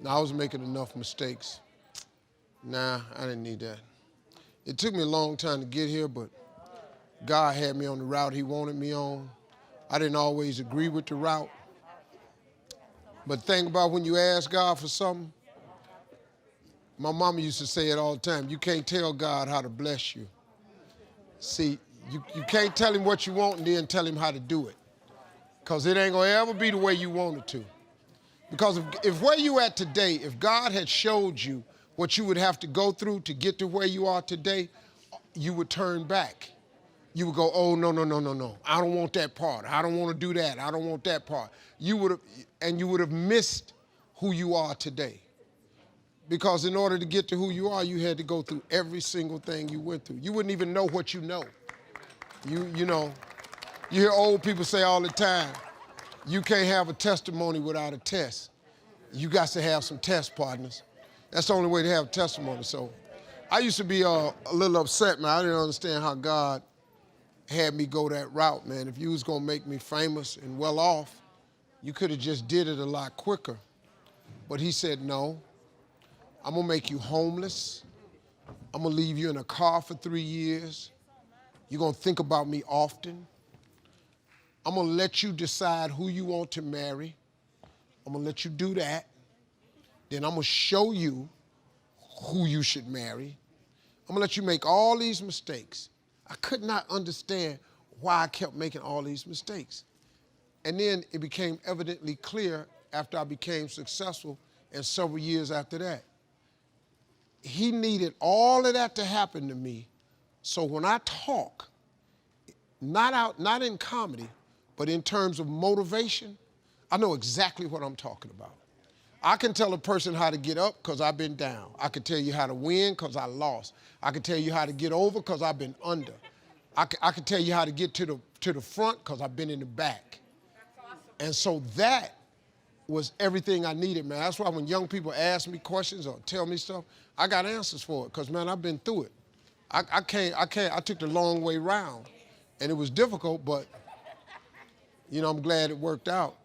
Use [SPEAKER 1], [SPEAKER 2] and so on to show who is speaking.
[SPEAKER 1] I was making enough mistakes. Nah, I didn't need that. It took me a long time to get here, but God had me on the route he wanted me on. I didn't always agree with the route. But think about when you ask God for something, my mama used to say it all the time, you can't tell God how to bless you. See, you can't tell him what you want and then tell him how to do it. Because it ain't going to ever be the way you want it to. Because if where you at today, if God had showed you what you would have to go through to get to where you are today, you would turn back. You would go, oh, no. I don't want that part. I don't want to do that. I don't want that part. You would have missed who you are today. Because in order to get to who you are, you had to go through every single thing you went through. You wouldn't even know what you know. You know, you hear old people say all the time, you can't have a testimony without a test. You got to have some test partners. That's the only way to have a testimony. So I used to be a little upset, man. I didn't understand how God had me go that route, man. If you was gonna make me famous and well off, you could have just did it a lot quicker. But he said, no, I'm gonna make you homeless. I'm gonna leave you in a car for 3 years. You're gonna think about me often. I'm gonna let you decide who you want to marry. I'm gonna let you do that. Then I'm gonna show you who you should marry. I'm gonna let you make all these mistakes. I could not understand why I kept making all these mistakes. And then it became evidently clear after I became successful and several years after that. He needed all of that to happen to me. So when I talk, not in comedy, but in terms of motivation, I know exactly what I'm talking about. I can tell a person how to get up because I've been down. I can tell you how to win because I lost. I can tell you how to get over because I've been under. I can tell you how to get to the front because I've been in the back. That's awesome. And so that was everything I needed, man. That's why when young people ask me questions or tell me stuff, I got answers for it because, man, I've been through it. I took the long way round, and it was difficult, but, I'm glad it worked out.